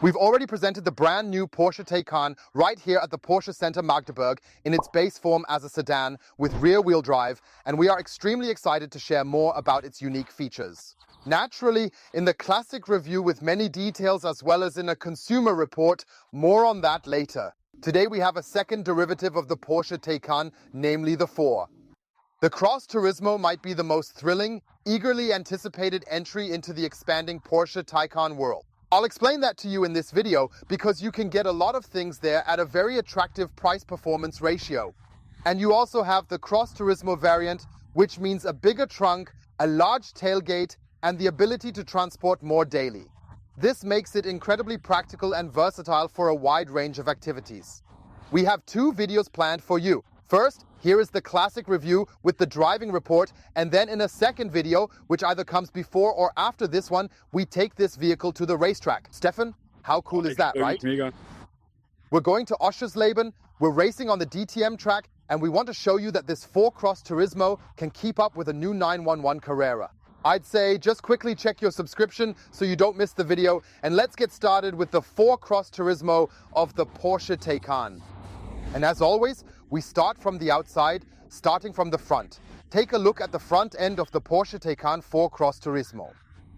We've already presented the brand new Porsche Taycan right here at the Porsche Center Magdeburg in its base form as a sedan with rear-wheel drive, and we are extremely excited to share more about its unique features. Naturally, in the classic review with many details as well as in a consumer report, more on that later. Today we have a second derivative of the Porsche Taycan, namely the 4. The Cross Turismo might be the most thrilling, eagerly anticipated entry into the expanding Porsche Taycan world. I'll explain that to you in this video because you can get a lot of things there at a very attractive price-performance ratio. And you also have the Cross Turismo variant, which means a bigger trunk, a large tailgate, and the ability to transport more daily. This makes it incredibly practical and versatile for a wide range of activities. We have 2 videos planned for you. First, here is the classic review with the driving report, and then in a second video, which either comes before or after this one, we take this vehicle to the racetrack. Stefan, how cool is that, right? Mega. We're going to Oschersleben, we're racing on the DTM track, and we want to show you that this 4 Cross Turismo can keep up with a new 911 Carrera. I'd say just quickly check your subscription so you don't miss the video, and let's get started with the 4 Cross Turismo of the Porsche Taycan. And as always, we start from the outside, starting from the front. Take a look at the front end of the Porsche Taycan 4 Cross Turismo.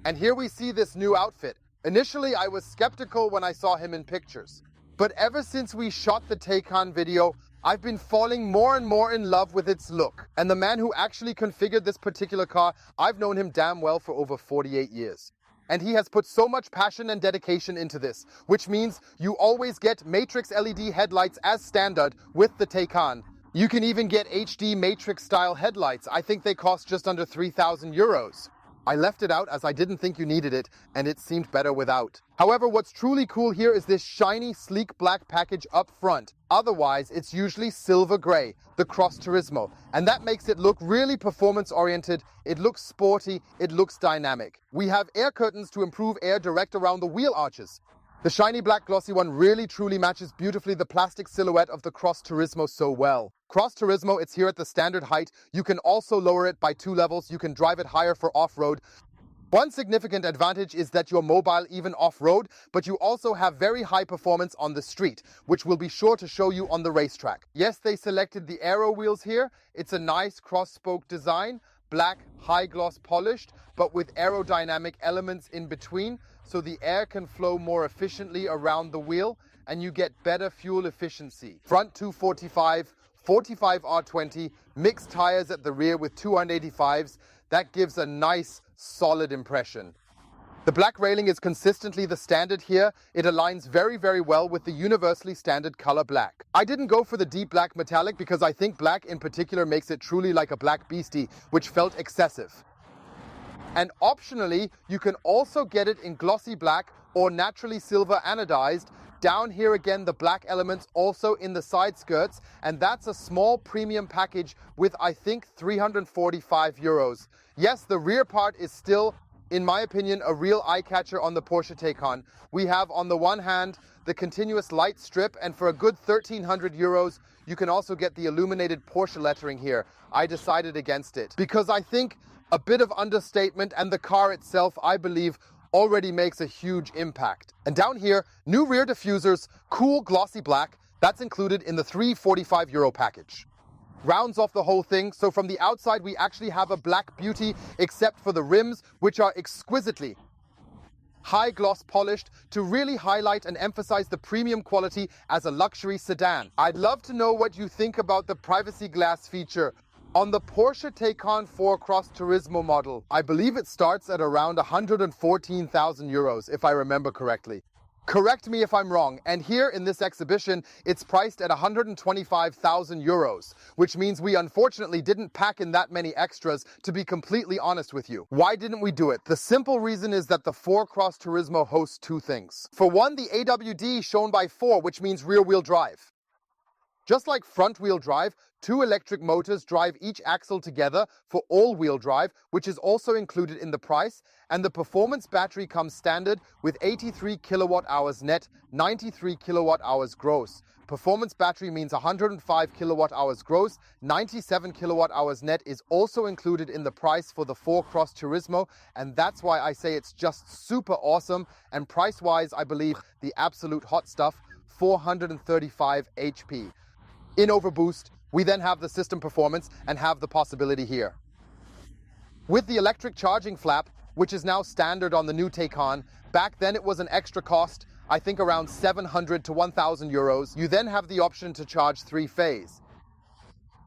And here we see this new outfit. Initially, I was skeptical when I saw him in pictures. But ever since we shot the Taycan video, I've been falling more and more in love with its look. And the man who actually configured this particular car, I've known him damn well for over 48 years. And he has put so much passion and dedication into this, which means you always get Matrix LED headlights as standard with the Taycan. You can even get HD Matrix style headlights. I think they cost just under 3,000 euros. I left it out as I didn't think you needed it, and it seemed better without. However, what's truly cool here is this shiny, sleek black package up front. Otherwise, it's usually silver gray, the Cross Turismo, and that makes it look really performance-oriented, it looks sporty, it looks dynamic. We have air curtains to improve air direct around the wheel arches. The shiny black glossy one really truly matches beautifully the plastic silhouette of the Cross Turismo so well. Cross Turismo, it's here at the standard height. You can also lower it by 2 levels. You can drive it higher for off-road. One significant advantage is that you're mobile even off-road, but you also have very high performance on the street, which we'll be sure to show you on the racetrack. Yes, they selected the aero wheels here. It's a nice cross-spoke design, black, high-gloss polished, but with aerodynamic elements in between, so the air can flow more efficiently around the wheel and you get better fuel efficiency. Front 245, 45 R20, mixed tires at the rear with 285s. That gives a nice, solid impression. The black railing is consistently the standard here. It aligns very, very well with the universally standard color black. I didn't go for the deep black metallic because I think black in particular makes it truly like a black beastie, which felt excessive. And optionally, you can also get it in glossy black or naturally silver anodized. Down here again, the black elements also in the side skirts, and that's a small premium package with, I think, 345 euros. Yes, the rear part is still, in my opinion, a real eye-catcher on the Porsche Taycan. We have, on the one hand, the continuous light strip, and for a good 1,300 euros, you can also get the illuminated Porsche lettering here. I decided against it because I think a bit of understatement, and the car itself, I believe, already makes a huge impact. And down here, new rear diffusers, cool glossy black, that's included in the 345 euro package. Rounds off the whole thing, so from the outside we actually have a black beauty, except for the rims, which are exquisitely high gloss polished to really highlight and emphasize the premium quality as a luxury sedan. I'd love to know what you think about the privacy glass feature on the Porsche Taycan 4 Cross Turismo model. I believe it starts at around 114,000 euros, if I remember correctly. Correct me if I'm wrong, and here in this exhibition, it's priced at 125,000 euros, which means we unfortunately didn't pack in that many extras, to be completely honest with you. Why didn't we do it? The simple reason is that the 4 Cross Turismo hosts 2 things. For one, the AWD shown by 4, which means rear-wheel drive. Just like front-wheel drive, 2 electric motors drive each axle together for all-wheel drive, which is also included in the price, and the performance battery comes standard with 83 kilowatt hours net, 93 kilowatt hours gross. Performance battery means 105 kilowatt hours gross, 97 kilowatt hours net is also included in the price for the 4 Cross Turismo, and that's why I say it's just super awesome. And price-wise, I believe the absolute hot stuff, 435 HP. In overboost, we then have the system performance and have the possibility here. With the electric charging flap, which is now standard on the new Taycan, back then it was an extra cost, I think around 700 to 1,000 euros. You then have the option to charge 3-phase.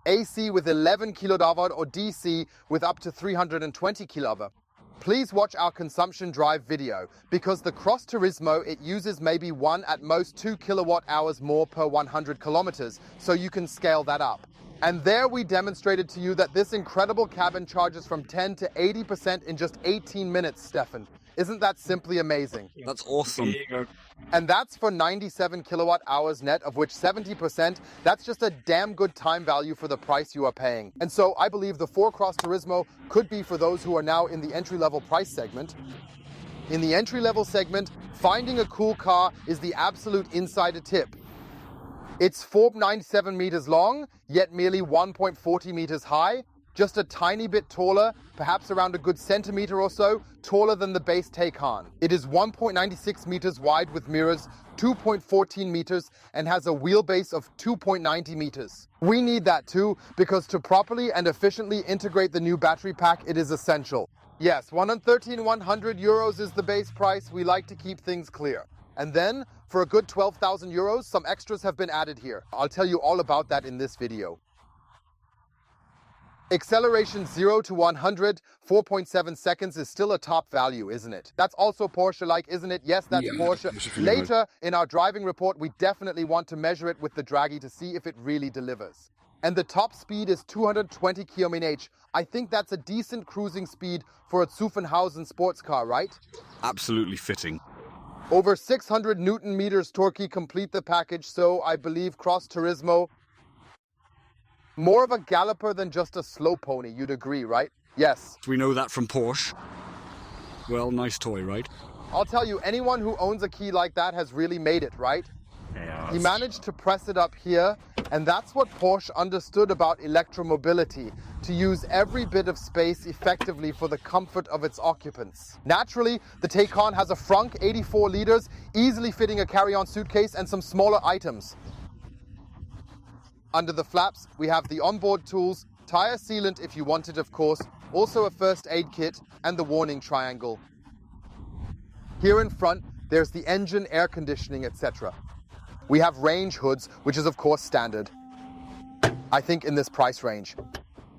AC with 11 kW or DC with up to 320 kW. Please watch our consumption drive video, because the Cross Turismo, it uses maybe 1 at most 2 kilowatt hours more per 100 kilometers, so you can scale that up. And there we demonstrated to you that this incredible cabin charges from 10 to 80% in just 18 minutes, Stefan. Isn't that simply amazing? That's awesome. And that's for 97 kilowatt hours net, of which 70%, that's just a damn good time value for the price you are paying. And so I believe the 4 Cross Turismo could be for those who are now in the entry-level price segment. In the entry-level segment, finding a cool car is the absolute insider tip. It's 4.97 meters long, yet merely 1.40 meters high, just a tiny bit taller, perhaps around a good centimeter or so, taller than the base Taycan. It is 1.96 meters wide with mirrors, 2.14 meters, and has a wheelbase of 2.90 meters. We need that too, because to properly and efficiently integrate the new battery pack, it is essential. Yes, 113,100 euros is the base price. We like to keep things clear. And then, for a good 12,000 euros, some extras have been added here. I'll tell you all about that in this video. Acceleration 0 to 100, 4.7 seconds is still a top value, isn't it? That's also Porsche-like, isn't it? Yes, that's Porsche. Later, in our driving report, we definitely want to measure it with the Draghi to see if it really delivers. And the top speed is 220 km/h. I think that's a decent cruising speed for a Zuffenhausen sports car, right? Absolutely fitting. Over 600 Newton meters torque complete the package, so I believe Cross Turismo, more of a galloper than just a slow pony, you'd agree, right? Yes. We know that from Porsche. Well, nice toy, right? I'll tell you, anyone who owns a key like that has really made it, right? Yeah. He managed to press it up here, and that's what Porsche understood about electromobility, to use every bit of space effectively for the comfort of its occupants. Naturally, the Taycan has a frunk, 84 liters, easily fitting a carry-on suitcase and some smaller items. Under the flaps, we have the onboard tools, tire sealant if you want it, of course, also a first aid kit, and the warning triangle. Here in front, there's the engine, air conditioning, etc. We have range hoods, which is of course standard, I think in this price range.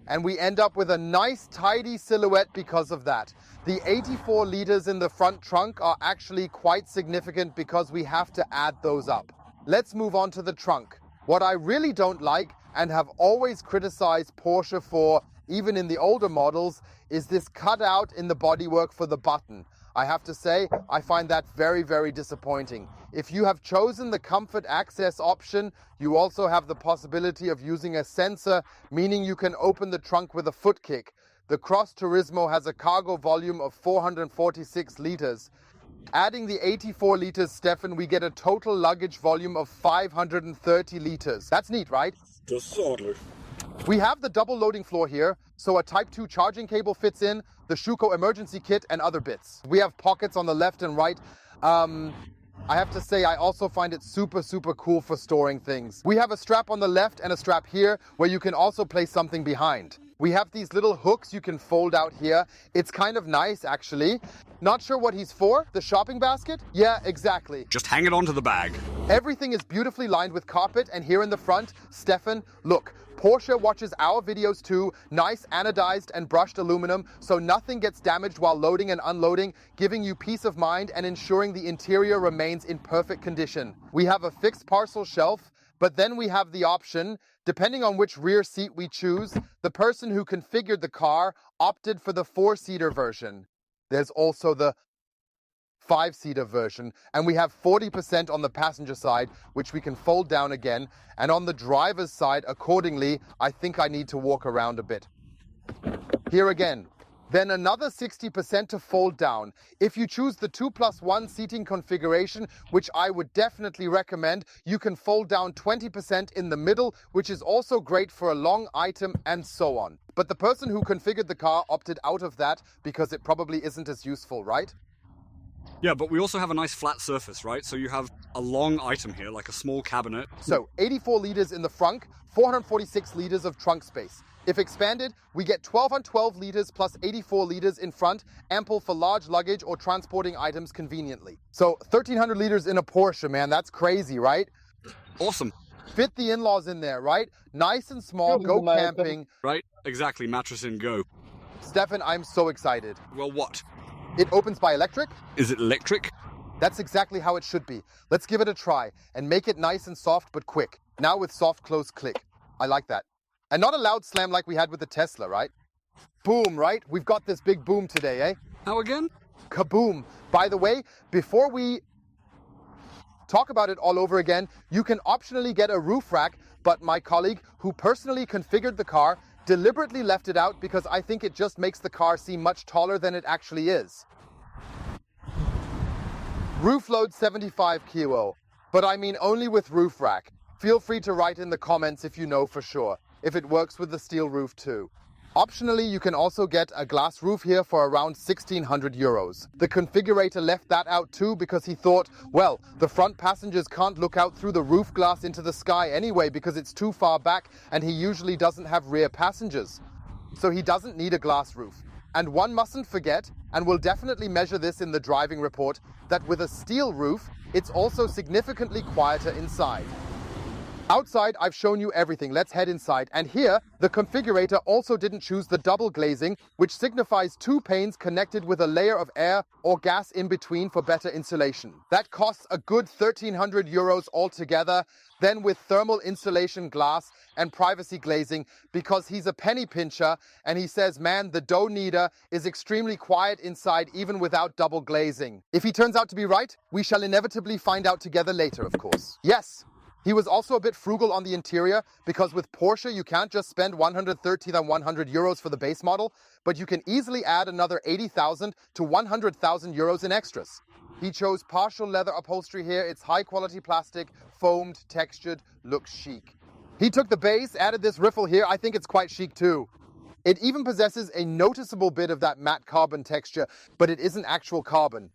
And we end up with a nice tidy silhouette because of that. The 84 liters in the front trunk are actually quite significant because we have to add those up. Let's move on to the trunk. What I really don't like, and have always criticized Porsche for, even in the older models, is this cutout in the bodywork for the button. I have to say, I find that very, very disappointing. If you have chosen the comfort access option, you also have the possibility of using a sensor, meaning you can open the trunk with a foot kick. The Cross Turismo has a cargo volume of 446 liters. Adding the 84 liters, Stefan, we get a total luggage volume of 530 liters. That's neat, right? Just orders. We have the double loading floor here, so a Type 2 charging cable fits in, the Schuko emergency kit, and other bits. We have pockets on the left and right. I have to say, I also find it super, super cool for storing things. We have a strap on the left and a strap here, where you can also place something behind. We have these little hooks you can fold out here. It's kind of nice, actually. Not sure what he's for? The shopping basket? Yeah, exactly. Just hang it onto the bag. Everything is beautifully lined with carpet, and here in the front, Stefan, look, Porsche watches our videos too, nice anodized and brushed aluminum, so nothing gets damaged while loading and unloading, giving you peace of mind and ensuring the interior remains in perfect condition. We have a fixed parcel shelf, but then we have the option, depending on which rear seat we choose, the person who configured the car opted for the 4-seater version. There's also the 5-seater version, and we have 40% on the passenger side, which we can fold down again, and on the driver's side, accordingly, I think I need to walk around a bit. Here again, Then another 60% to fold down. If you choose the 2+1 seating configuration, which I would definitely recommend, you can fold down 20% in the middle, which is also great for a long item and so on. But the person who configured the car opted out of that because it probably isn't as useful, right? Yeah, but we also have a nice flat surface, right? So you have a long item here, like a small cabinet. So 84 liters in the front, 446 liters of trunk space. If expanded, we get 12 on 12 liters plus 84 liters in front, ample for large luggage or transporting items conveniently. So 1,300 liters in a Porsche, man, that's crazy, right? Awesome. Fit the in-laws in there, right? Nice and small, go camping. Right? Exactly, mattress in, go. Stefan, I'm so excited. Well, what? It opens by electric? Is it electric? That's exactly how it should be. Let's give it a try and make it nice and soft but quick. Now with soft close click. I like that. And not a loud slam like we had with the Tesla, right? Boom, right? We've got this big boom today, eh? How again? Kaboom. By the way, before we talk about it all over again, you can optionally get a roof rack, but my colleague, who personally configured the car, deliberately left it out because I think it just makes the car seem much taller than it actually is. Roof load 75 kilo, but I mean only with roof rack. Feel free to write in the comments if you know for sure, if it works with the steel roof too. Optionally, you can also get a glass roof here for around 1,600 euros. The configurator left that out too because he thought, well, the front passengers can't look out through the roof glass into the sky anyway because it's too far back and he usually doesn't have rear passengers. So he doesn't need a glass roof. And one mustn't forget, and we'll definitely measure this in the driving report, that with a steel roof, it's also significantly quieter inside. Outside, I've shown you everything. Let's head inside. And here, the configurator also didn't choose the double glazing, which signifies two panes connected with a layer of air or gas in between for better insulation. That costs a good 1,300 euros altogether. Then with thermal insulation glass and privacy glazing, because he's a penny pincher and he says, man, the dough kneader is extremely quiet inside even without double glazing. If he turns out to be right, we shall inevitably find out together later, of course. Yes. He was also a bit frugal on the interior because with Porsche you can't just spend 100 euros for the base model, but you can easily add another 80,000 to 100,000 euros in extras. He chose partial leather upholstery here. It's high quality plastic, foamed, textured, looks chic. He took the base, added this riffle here. I think it's quite chic too. It even possesses a noticeable bit of that matte carbon texture, but it isn't actual carbon.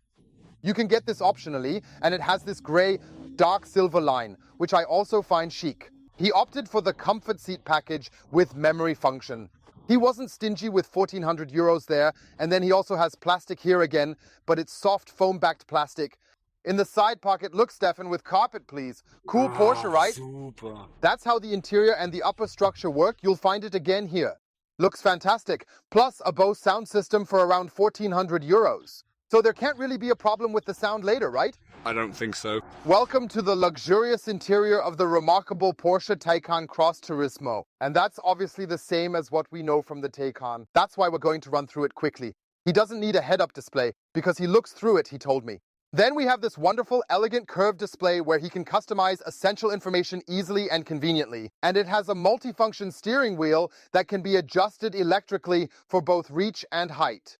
You can get this optionally, and it has this grey dark silver line, which I also find chic. He opted for the comfort seat package with memory function. He wasn't stingy with 1,400 euros there, and then he also has plastic here again, but it's soft foam-backed plastic. In the side pocket, look, Stefan, with carpet, please. Cool Porsche, right? Super. That's how the interior and the upper structure work. You'll find it again here. Looks fantastic. Plus a Bose sound system for around 1,400 euros. So there can't really be a problem with the sound later, right? I don't think so. Welcome to the luxurious interior of the remarkable Porsche Taycan Cross Turismo. And that's obviously the same as what we know from the Taycan. That's why we're going to run through it quickly. He doesn't need a head-up display because he looks through it, he told me. Then we have this wonderful, elegant curved display where he can customize essential information easily and conveniently. And it has a multifunction steering wheel that can be adjusted electrically for both reach and height.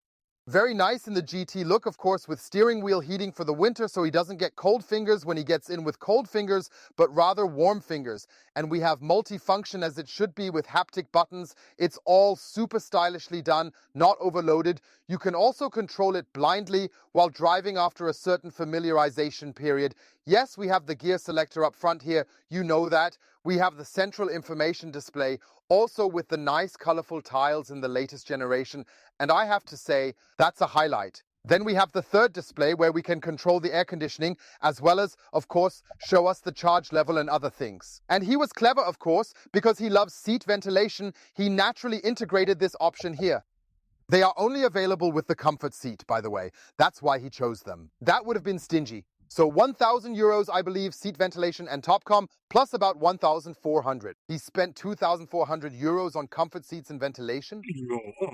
Very nice in the GT look, of course, with steering wheel heating for the winter so he doesn't get cold fingers when he gets in with cold fingers, but rather warm fingers. And we have multifunction as it should be with haptic buttons. It's all super stylishly done, not overloaded. You can also control it blindly while driving after a certain familiarization period. Yes, we have the gear selector up front here, you know that. We have the central information display, also with the nice colorful tiles in the latest generation. And I have to say, that's a highlight. Then we have the third display where we can control the air conditioning, as well as, of course, show us the charge level and other things. And he was clever, of course, because he loves seat ventilation. He naturally integrated this option here. They are only available with the comfort seat, by the way. That's why he chose them. That would have been stingy. So 1,000 euros, I believe, seat ventilation and Topcom, plus about 1,400. He spent 2,400 euros on comfort seats and ventilation.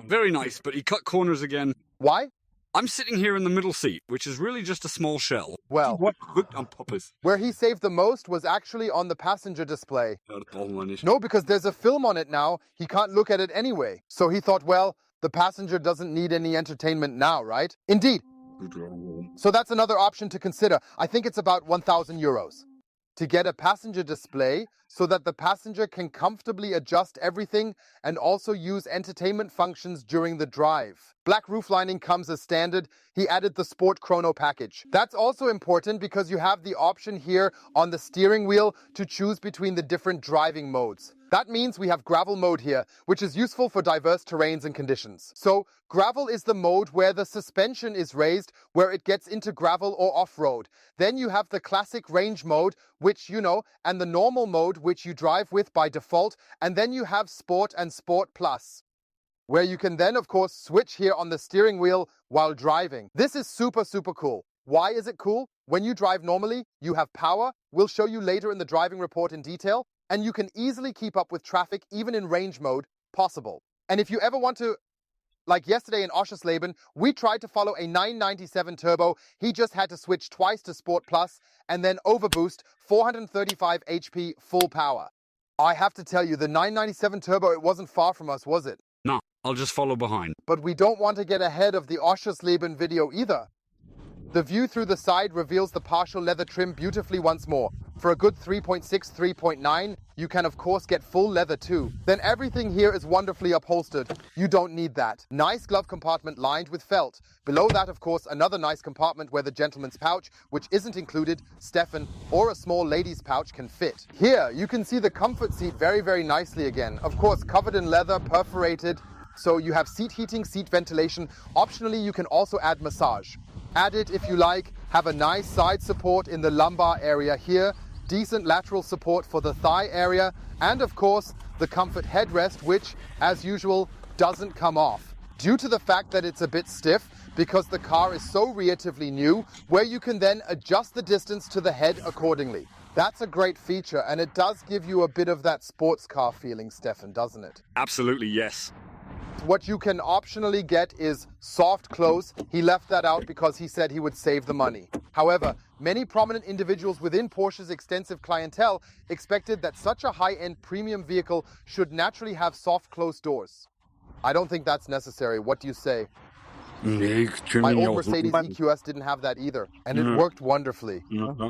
Very nice, but he cut corners again. Why? I'm sitting here in the middle seat, which is really just a small shell. Well, What hooked on poppers? where he saved the most was actually on the passenger display. No, because there's a film on it now. He can't look at it anyway. So he thought, well, The passenger doesn't need any entertainment now, right? Indeed. So that's another option to consider. I think it's about 1,000 euros. To get a passenger display so that the passenger can comfortably adjust everything and also use entertainment functions during the drive. Black roof lining comes as standard. He added the Sport Chrono package. That's also important because you have the option here on the steering wheel to choose between the different driving modes. That means we have gravel mode here, which is useful for diverse terrains and conditions. So gravel is the mode where the suspension is raised, where it gets into gravel or off-road. Then you have the classic range mode, which you know, and the normal mode, which you drive with by default. And then you have Sport and Sport Plus, where you can then, of course, switch here on the steering wheel while driving. This is super, super cool. Why is it cool? When you drive normally, you have power. We'll show you later in the driving report in detail. And you can easily keep up with traffic, even in range mode, possible. And if you ever want to, like yesterday in Oschersleben, we tried to follow a 997 turbo. He just had to switch twice to Sport Plus and then overboost 435 HP full power. I have to tell you, the 997 turbo, it wasn't far from us, was it? No, I'll just follow behind. But we don't want to get ahead of the Oschersleben video either. The view through the side reveals the partial leather trim beautifully once more. For a good 3.6, 3.9, you can of course get full leather too. Then everything here is wonderfully upholstered. You don't need that. Nice glove compartment lined with felt. Below that, of course, another nice compartment where the gentleman's pouch, which isn't included, Stefan, or a small lady's pouch can fit. Here, you can see the comfort seat very, very nicely again. Of course, covered in leather, perforated. So you have seat heating, seat ventilation. Optionally, you can also add massage. Add it if you like. Have a nice side support in the lumbar area here. Decent lateral support for the thigh area. And of course, the comfort headrest, which, as usual, doesn't come off. Due to the fact that it's a bit stiff, because the car is so relatively new, where you can then adjust the distance to the head accordingly. That's a great feature, and it does give you a bit of that sports car feeling, Stefan, doesn't it? Absolutely, yes. What you can optionally get is soft close. He left that out because he said he would save the money. However, many prominent individuals within Porsche's extensive clientele expected that such a high-end premium vehicle should naturally have soft close doors. I don't think that's necessary. What do you say? My old Mercedes EQS didn't have that either, and it worked wonderfully.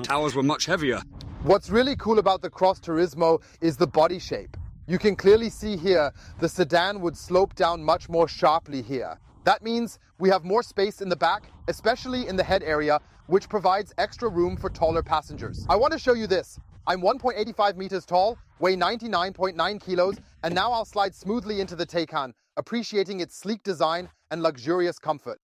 Towers were much heavier. What's really cool about the Cross Turismo is the body shape. You can clearly see here, the sedan would slope down much more sharply here. That means we have more space in the back, especially in the head area, which provides extra room for taller passengers. I want to show you this. I'm 1.85 meters tall, weigh 99.9 kilos, and now I'll slide smoothly into the Taycan, appreciating its sleek design and luxurious comfort.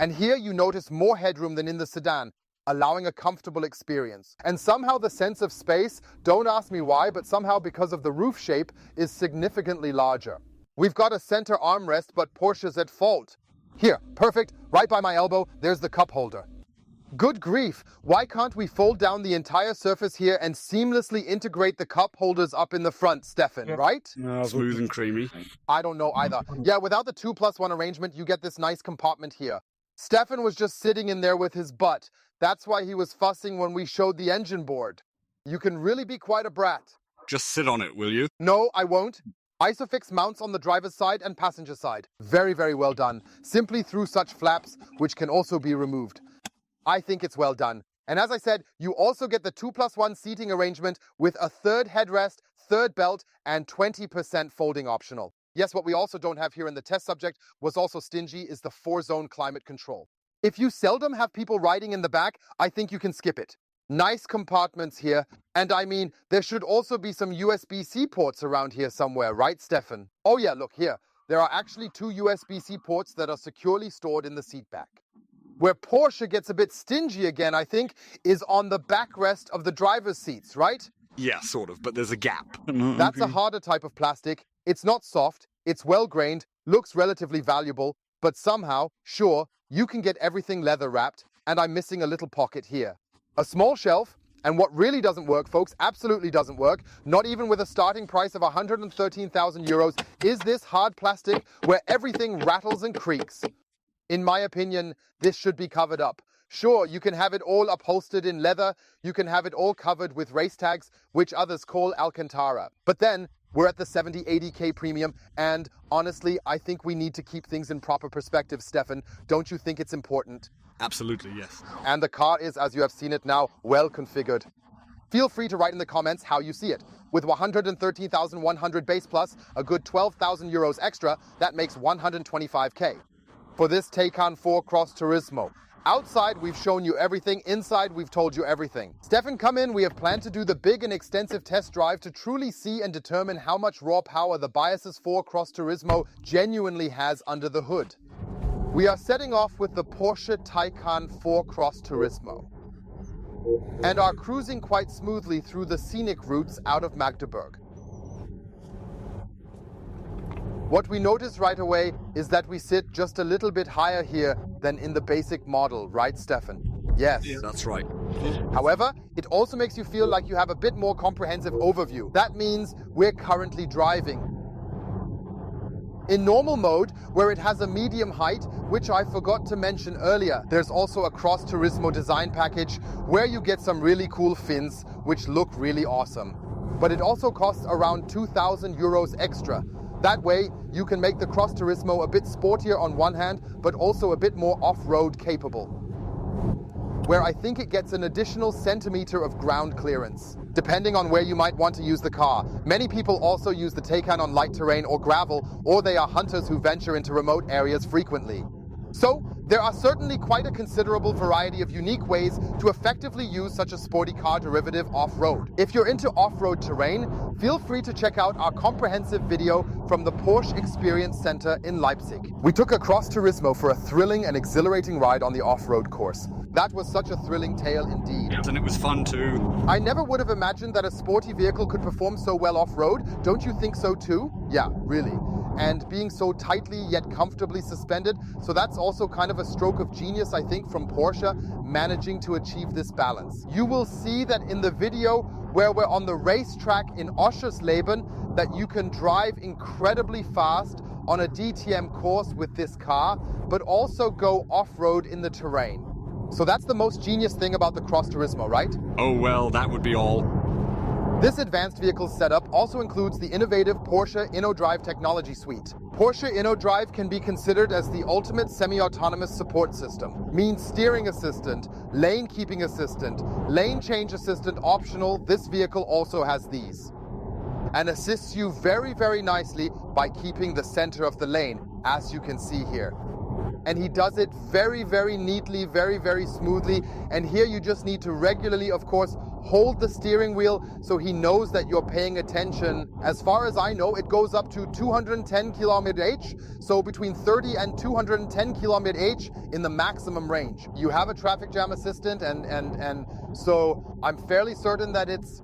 And here you notice more headroom than in the sedan, allowing a comfortable experience. And somehow the sense of space, don't ask me why, but somehow because of the roof shape, is significantly larger. We've got a center armrest, but Porsche's at fault. Here, perfect, right by my elbow, there's the cup holder. Good grief, why can't we fold down the entire surface here and seamlessly integrate the cup holders up in the front, Stefan, right? Smooth and creamy. I don't know either. Yeah, without the 2+1 arrangement, you get this nice compartment here. Stefan was just sitting in there with his butt. That's why he was fussing when we showed the engine board. You can really be quite a brat. Just sit on it, will you? No, I won't. Isofix mounts on the driver's side and passenger side. Very, very well done. Simply through such flaps, which can also be removed. I think it's well done. And as I said, you also get the 2+1 seating arrangement with a third headrest, third belt, and 20% folding optional. Yes, what we also don't have here in the test subject was also stingy is the 4-zone climate control. If you seldom have people riding in the back, I think you can skip it. Nice compartments here. And I mean, there should also be some USB-C ports around here somewhere, right, Stefan? Oh yeah, look here. There are actually 2 USB-C ports that are securely stored in the seat back. Where Porsche gets a bit stingy again, I think, is on the backrest of the driver's seats, right? Yeah, sort of, but there's a gap. That's a harder type of plastic. It's not soft, it's well-grained, looks relatively valuable, but somehow, sure, you can get everything leather wrapped, and I'm missing a little pocket here. A small shelf, and what really doesn't work, folks, absolutely doesn't work, not even with a starting price of 113,000 euros, is this hard plastic where everything rattles and creaks. In my opinion, this should be covered up. Sure, you can have it all upholstered in leather, you can have it all covered with race tags, which others call Alcantara. But then, We're at the 70-80K premium, and honestly, I think we need to keep things in proper perspective, Stefan. Don't you think it's important? Absolutely, yes. And the car is, as you have seen it now, well configured. Feel free to write in the comments how you see it. With 113,100 base plus, a good 12,000 euros extra, that makes 125K. For this Taycan 4 Cross Turismo. Outside, we've shown you everything. Inside, we've told you everything. Stefan, come in. We have planned to do the big and extensive test drive to truly see and determine how much raw power the Biases 4 Cross Turismo genuinely has under the hood. We are setting off with the Porsche Taycan 4 Cross Turismo and are cruising quite smoothly through the scenic routes out of Magdeburg. What we notice right away is that we sit just a little bit higher here than in the basic model, right, Stefan? Yes. Yeah, that's right. However, it also makes you feel like you have a bit more comprehensive overview. That means we're currently driving in normal mode, where it has a medium height, which I forgot to mention earlier. There's also a Cross Turismo design package where you get some really cool fins, which look really awesome. But it also costs around 2,000 euros extra. That way, you can make the Cross Turismo a bit sportier on one hand, but also a bit more off-road capable, where I think it gets an additional centimeter of ground clearance, depending on where you might want to use the car. Many people also use the Taycan on light terrain or gravel, or they are hunters who venture into remote areas frequently. So, there are certainly quite a considerable variety of unique ways to effectively use such a sporty car derivative off-road. If you're into off-road terrain, feel free to check out our comprehensive video from the Porsche Experience Center in Leipzig. We took a Cross Turismo for a thrilling and exhilarating ride on the off-road course. That was such a thrilling tale indeed. And it was fun too. I never would have imagined that a sporty vehicle could perform so well off-road. Don't you think so too? Yeah, really. And being so tightly yet comfortably suspended, so that's also kind of a stroke of genius, I think, from Porsche, managing to achieve this balance. You will see that in the video where we're on the racetrack in Oschersleben, that you can drive incredibly fast on a DTM course with this car, but also go off-road in the terrain. So that's the most genius thing about the Cross Turismo, right? Oh well, that would be all. This advanced vehicle setup also includes the innovative Porsche InnoDrive technology suite. Porsche InnoDrive can be considered as the ultimate semi-autonomous support system. Means steering assistant, lane keeping assistant, lane change assistant optional. This vehicle also has these, and assists you very, very nicely by keeping the center of the lane, as you can see here. And he does it very, very neatly, very, very smoothly. And here you just need to regularly, of course, hold the steering wheel so he knows that you're paying attention. As far as I know, it goes up to 210 km/h, so between 30 and 210 km/h in the maximum range. You have a traffic jam assistant, and so I'm fairly certain that it's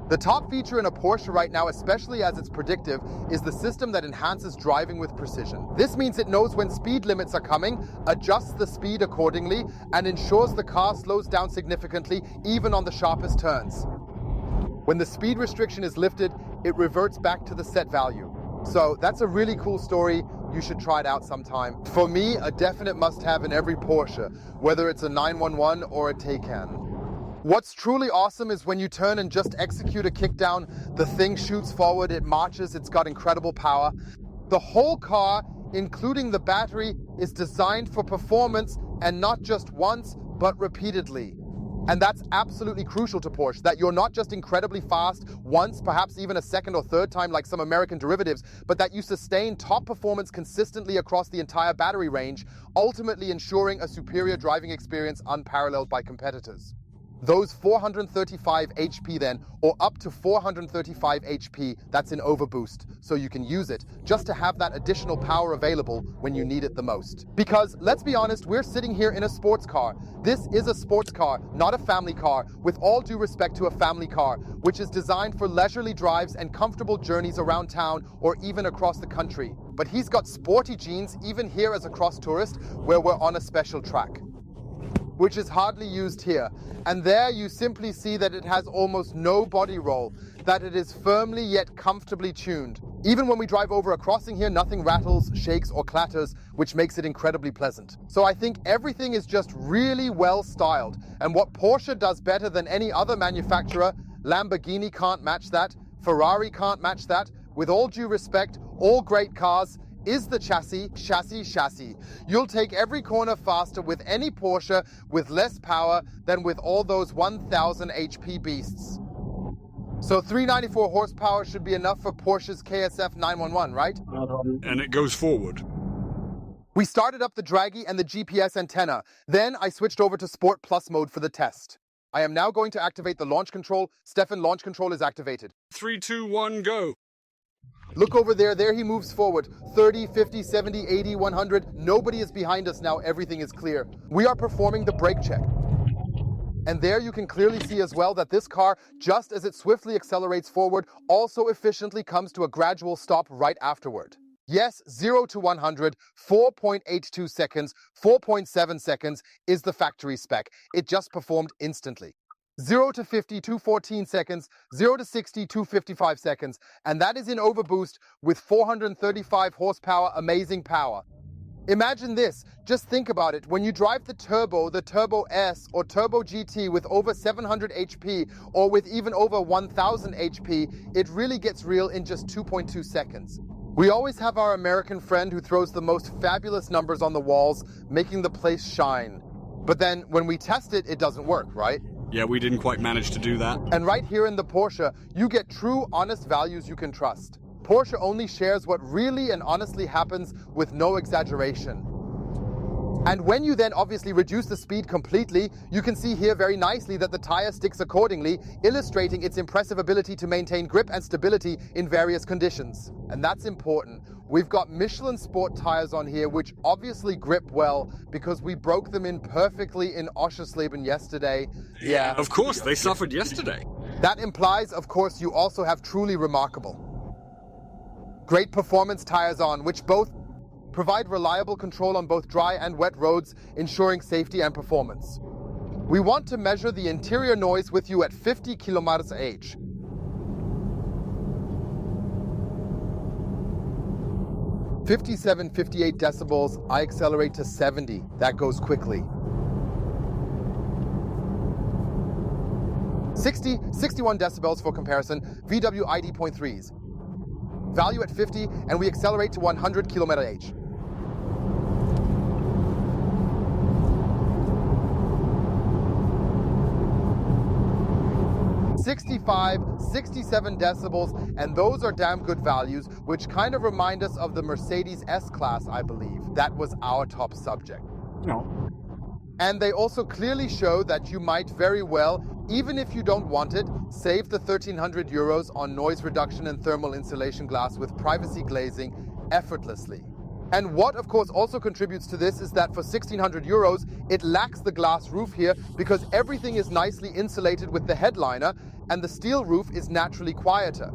the top feature in a Porsche right now, especially as it's predictive, is the system that enhances driving with precision. This means it knows when speed limits are coming, adjusts the speed accordingly, and ensures the car slows down significantly, even on the sharpest turns. When the speed restriction is lifted, it reverts back to the set value. So that's a really cool story. You should try it out sometime. For me, a definite must-have in every Porsche, whether it's a 911 or a Taycan. What's truly awesome is when you turn and just execute a kickdown, the thing shoots forward, it marches, it's got incredible power. The whole car, including the battery, is designed for performance, and not just once, but repeatedly. And that's absolutely crucial to Porsche, that you're not just incredibly fast once, perhaps even a second or third time like some American derivatives, but that you sustain top performance consistently across the entire battery range, ultimately ensuring a superior driving experience unparalleled by competitors. Those 435 HP then, or up to 435 HP, that's in overboost, so you can use it just to have that additional power available when you need it the most. Because, let's be honest, we're sitting here in a sports car. This is a sports car, not a family car, with all due respect to a family car, which is designed for leisurely drives and comfortable journeys around town or even across the country. But he's got sporty genes even here as a cross tourist, where we're on a special track, which is hardly used here. And there you simply see that it has almost no body roll, that it is firmly yet comfortably tuned. Even when we drive over a crossing here, nothing rattles, shakes, or clatters, which makes it incredibly pleasant. So I think everything is just really well styled. And what Porsche does better than any other manufacturer, Lamborghini can't match that, Ferrari can't match that. With all due respect, all great cars is the chassis. You'll take every corner faster with any Porsche with less power than with all those 1000 HP beasts. So 394 horsepower should be enough for Porsche's KSF 911, right? And it goes forward. We started up the Draghi and the GPS antenna. Then I switched over to Sport Plus mode for the test. I am now going to activate the launch control. Stefan, launch control is activated. 3, 2, 1, go. Look over there. There he moves forward. 30, 50, 70, 80, 100. Nobody is behind us now. Everything is clear. We are performing the brake check. And there you can clearly see as well that this car, just as it swiftly accelerates forward, also efficiently comes to a gradual stop right afterward. Yes, 0 to 100, 4.82 seconds, 4.7 seconds is the factory spec. It just performed instantly. 0 to 50, 214 seconds, 0 to 60, 255 seconds. And that is in overboost with 435 horsepower, amazing power. Imagine this, just think about it. When you drive the Turbo S or Turbo GT with over 700 HP or with even over 1000 HP, it really gets real in just 2.2 seconds. We always have our American friend who throws the most fabulous numbers on the walls, making the place shine. But then when we test it, it doesn't work, right? Yeah, we didn't quite manage to do that. And right here in the Porsche, you get true, honest values you can trust. Porsche only shares what really and honestly happens with no exaggeration. And when you then obviously reduce the speed completely, you can see here very nicely that the tire sticks accordingly, illustrating its impressive ability to maintain grip and stability in various conditions. And that's important. We've got Michelin Sport tires on here, which obviously grip well because we broke them in perfectly in Oschersleben yesterday. Yeah. Of course, they suffered yesterday. That implies, of course, you also have truly remarkable great performance tires on, which both provide reliable control on both dry and wet roads, ensuring safety and performance. We want to measure the interior noise with you at 50 km/h. (57, 58 decibels. I accelerate to 70. That goes quickly. 60, 61 decibels for comparison. VW ID 0.3s. Value at 50, and we accelerate to 100 km/h. (65, 67 decibels, and those are damn good values, which kind of remind us of the Mercedes S-Class, I believe. That was our top subject. No. And they also clearly show that you might very well, even if you don't want it, save the 1,300 euros on noise reduction and thermal insulation glass with privacy glazing effortlessly. And what, of course, also contributes to this is that for 1,600 euros, it lacks the glass roof here because everything is nicely insulated with the headliner and the steel roof is naturally quieter.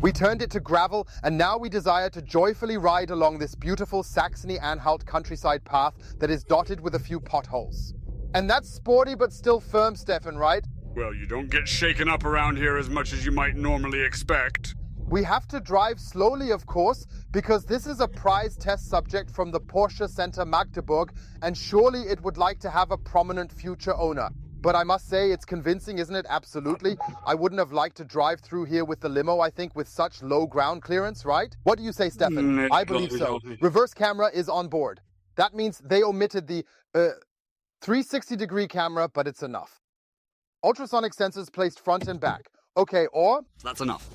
We turned it to gravel, and now we desire to joyfully ride along this beautiful Saxony-Anhalt countryside path that is dotted with a few potholes. And that's sporty but still firm, Stefan, right? Well, you don't get shaken up around here as much as you might normally expect. We have to drive slowly, of course, because this is a prize test subject from the Porsche Center Magdeburg, and surely it would like to have a prominent future owner. But I must say, it's convincing, isn't it? Absolutely. I wouldn't have liked to drive through here with the limo, I think, with such low ground clearance, right? What do you say, Stefan? I believe so. Reverse camera is on board. That means they omitted the 360-degree camera, but it's enough. Ultrasonic sensors placed front and back. Okay, or? That's enough.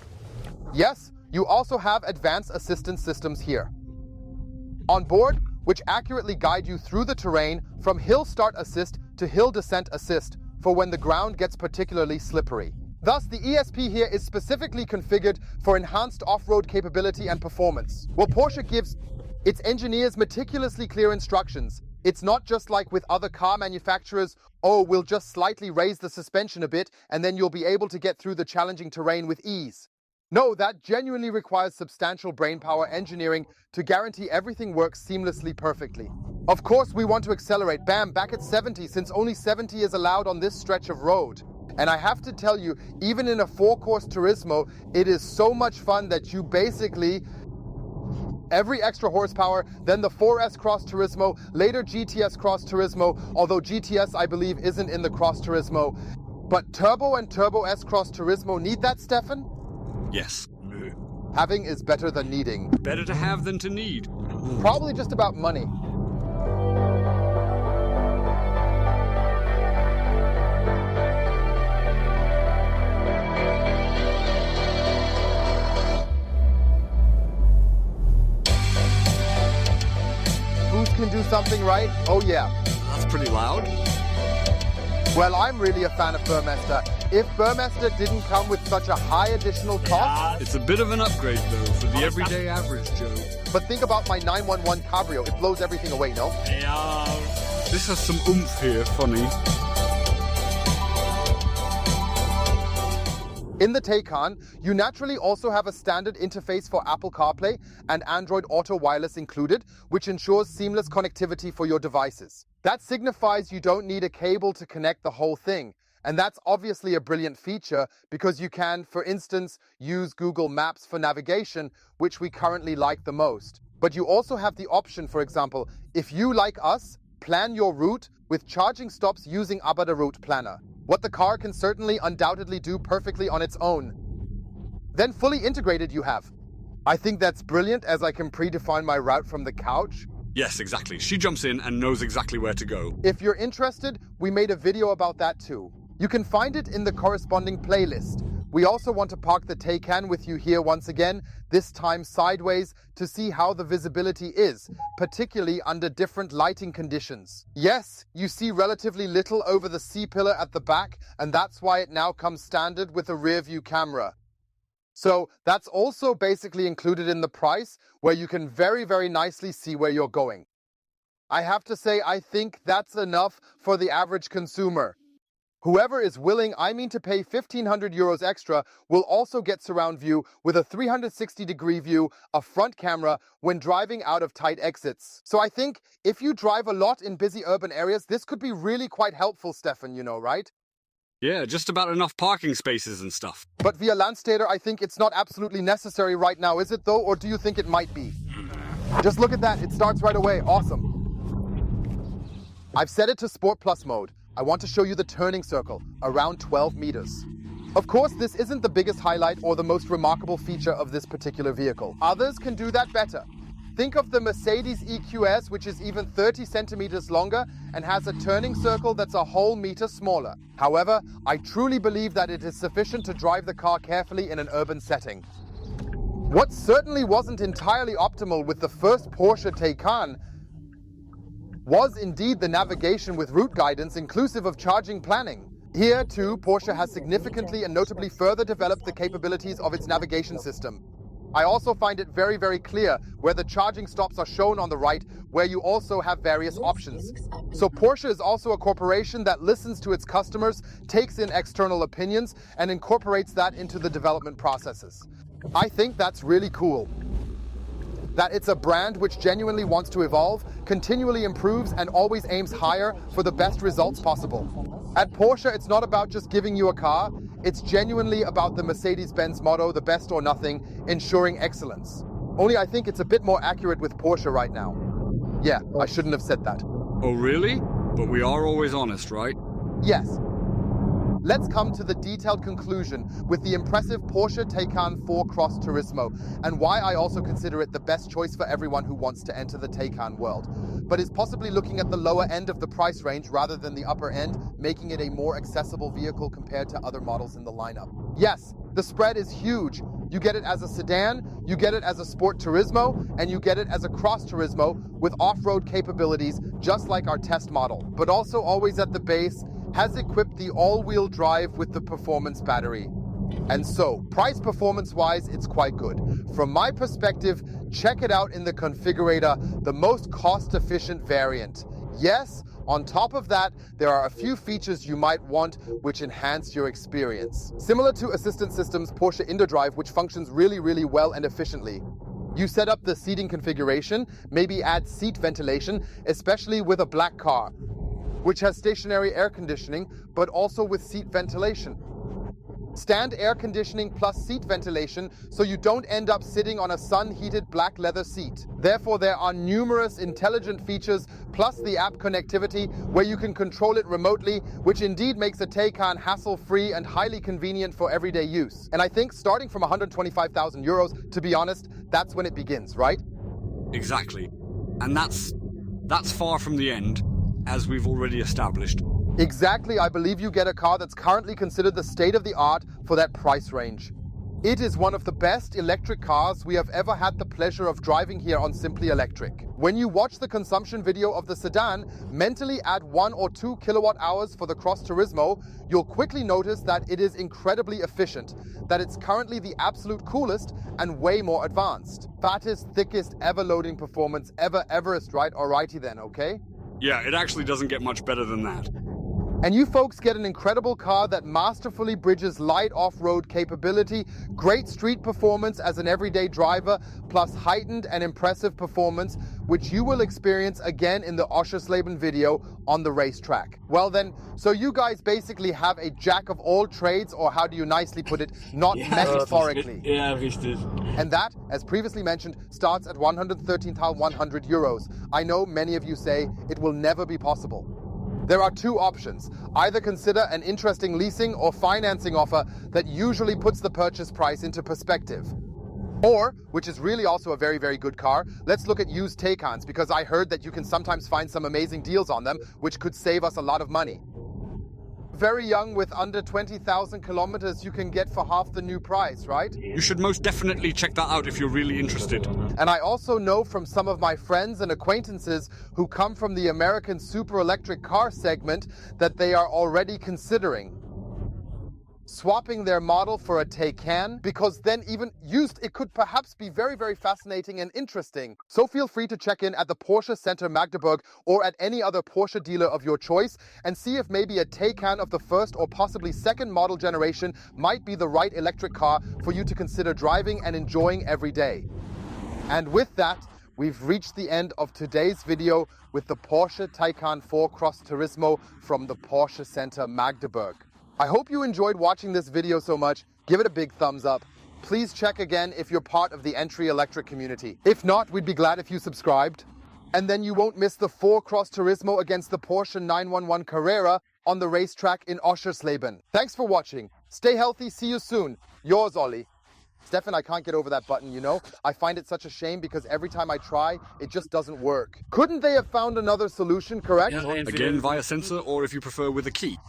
Yes, you also have advanced assistance systems here. On board, which accurately guide you through the terrain from hill start assist to hill descent assist for when the ground gets particularly slippery. Thus, the ESP here is specifically configured for enhanced off-road capability and performance. Well, Porsche gives its engineers meticulously clear instructions. It's not just like with other car manufacturers, oh, we'll just slightly raise the suspension a bit and then you'll be able to get through the challenging terrain with ease. No, that genuinely requires substantial brainpower engineering to guarantee everything works seamlessly perfectly. Of course, we want to accelerate, bam, back at 70, since only 70 is allowed on this stretch of road. And I have to tell you, even in a 4-course Turismo, it is so much fun that you basically, every extra horsepower, then the 4S Cross Turismo, later GTS Cross Turismo, although GTS I believe isn't in the Cross Turismo. But Turbo and Turbo S Cross Turismo need that, Stefan? Yes. Having is better than needing. Better to have than to need. Probably just about money. Who can do something right? Oh yeah. That's pretty loud. Well, I'm really a fan of Burmester. If Burmester didn't come with such a high additional cost... It's a bit of an upgrade, though, for the everyday average Joe. But think about my 911 Cabrio. It blows everything away, no? This has some oomph here, funny. In the Taycan, you naturally also have a standard interface for Apple CarPlay and Android Auto Wireless included, which ensures seamless connectivity for your devices. That signifies you don't need a cable to connect the whole thing. And that's obviously a brilliant feature because you can, for instance, use Google Maps for navigation, which we currently like the most. But you also have the option, for example, if you, like us, plan your route with charging stops using the Route Planner. What the car can certainly undoubtedly do perfectly on its own. Then fully integrated you have. I think that's brilliant as I can predefine my route from the couch. Yes, exactly. She jumps in and knows exactly where to go. If you're interested, we made a video about that too. You can find it in the corresponding playlist. We also want to park the Taycan with you here once again, this time sideways, to see how the visibility is, particularly under different lighting conditions. Yes, you see relatively little over the C-pillar at the back, and that's why it now comes standard with a rear-view camera. So that's also basically included in the price, where you can very, very nicely see where you're going. I have to say, I think that's enough for the average consumer. Whoever is willing, to pay 1,500 euros extra, will also get surround view with a 360-degree view, a front camera when driving out of tight exits. So I think if you drive a lot in busy urban areas, this could be really quite helpful, Stefan, you know, right? Yeah, just about enough parking spaces and stuff. But via Landstädter, I think it's not absolutely necessary right now, is it though? Or do you think it might be? Just look at that, it starts right away, awesome. I've set it to Sport Plus mode. I want to show you the turning circle, around 12 meters. Of course, this isn't the biggest highlight or the most remarkable feature of this particular vehicle. Others can do that better. Think of the Mercedes EQS, which is even 30 centimeters longer and has a turning circle that's a whole meter smaller. However, I truly believe that it is sufficient to drive the car carefully in an urban setting. What certainly wasn't entirely optimal with the first Porsche Taycan was indeed the navigation with route guidance inclusive of charging planning. Here too, Porsche has significantly and notably further developed the capabilities of its navigation system. I also find it very, very clear where the charging stops are shown on the right, where you also have various options. So Porsche is also a corporation that listens to its customers, takes in external opinions, and incorporates that into the development processes. I think that's really cool. That it's a brand which genuinely wants to evolve, continually improves, and always aims higher for the best results possible. At Porsche, it's not about just giving you a car, it's genuinely about the Mercedes-Benz motto, the best or nothing, ensuring excellence. Only I think it's a bit more accurate with Porsche right now. Yeah, I shouldn't have said that. Oh really? But we are always honest, right? Yes. Let's come to the detailed conclusion with the impressive Porsche Taycan Cross Turismo and why I also consider it the best choice for everyone who wants to enter the Taycan world, but is possibly looking at the lower end of the price range rather than the upper end, making it a more accessible vehicle compared to other models in the lineup. Yes, the spread is huge. You get it as a sedan, you get it as a Sport Turismo, and you get it as a Cross Turismo with off-road capabilities just like our test model, but also always at the base has equipped the all-wheel drive with the performance battery. And so, price performance-wise, it's quite good. From my perspective, check it out in the configurator, the most cost-efficient variant. Yes, on top of that, there are a few features you might want which enhance your experience. Similar to assistance systems, Porsche IndoDrive, which functions really, really well and efficiently. You set up the seating configuration, maybe add seat ventilation, especially with a black car, which has stationary air conditioning, but also with seat ventilation. stand air conditioning plus seat ventilation so you don't end up sitting on a sun-heated black leather seat. Therefore, there are numerous intelligent features plus the app connectivity where you can control it remotely, which indeed makes a Taycan hassle-free and highly convenient for everyday use. And I think starting from 125,000 euros, to be honest, that's when it begins, right? Exactly. And that's far from the end, as we've already established. Exactly, I believe you get a car that's currently considered the state-of-the-art for that price range. It is one of the best electric cars we have ever had the pleasure of driving here on Simply Electric. When you watch the consumption video of the sedan, mentally add 1 or 2 kilowatt hours for the Cross Turismo, you'll quickly notice that it is incredibly efficient, that it's currently the absolute coolest and way more advanced. Fattest, thickest, ever-loading performance ever Everest, right? Alrighty then, okay? Yeah, it actually doesn't get much better than that. And you folks get an incredible car that masterfully bridges light off-road capability, great street performance as an everyday driver, plus heightened and impressive performance, which you will experience again in the Oschersleben video on the racetrack. Well then, so you guys basically have a jack of all trades, or how do you nicely put it, not metaphorically. Ja, richtig. And that, as previously mentioned, starts at 113,100 euros. I know many of you say it will never be possible. There are two options. Either consider an interesting leasing or financing offer that usually puts the purchase price into perspective. Or, which is really also a very, very good car, let's look at used Taycans, because I heard that you can sometimes find some amazing deals on them, which could save us a lot of money. Very young with under 20,000 kilometers you can get for half the new price, right? You should most definitely check that out if you're really interested. And I also know from some of my friends and acquaintances who come from the American super electric car segment that they are already considering swapping their model for a Taycan, because then even used it could perhaps be very, very fascinating and interesting. So feel free to check in at the Porsche Center Magdeburg or at any other Porsche dealer of your choice and see if maybe a Taycan of the first or possibly second model generation might be the right electric car for you to consider driving and enjoying every day. And with that, we've reached the end of today's video with the Porsche Taycan 4 Cross Turismo from the Porsche Center Magdeburg. I hope you enjoyed watching this video so much. Give it a big thumbs up. Please check again if you're part of the Entry Electric community. If not, we'd be glad if you subscribed. And then you won't miss the 4 Cross Turismo against the Porsche 911 Carrera on the racetrack in Oschersleben. Thanks for watching. Stay healthy. See you soon. Yours, Ollie. Stefan, I can't get over that button, you know? I find it such a shame because every time I try, it just doesn't work. Couldn't they have found another solution, correct? Ja, Again, via sensor, or if you prefer, with a key.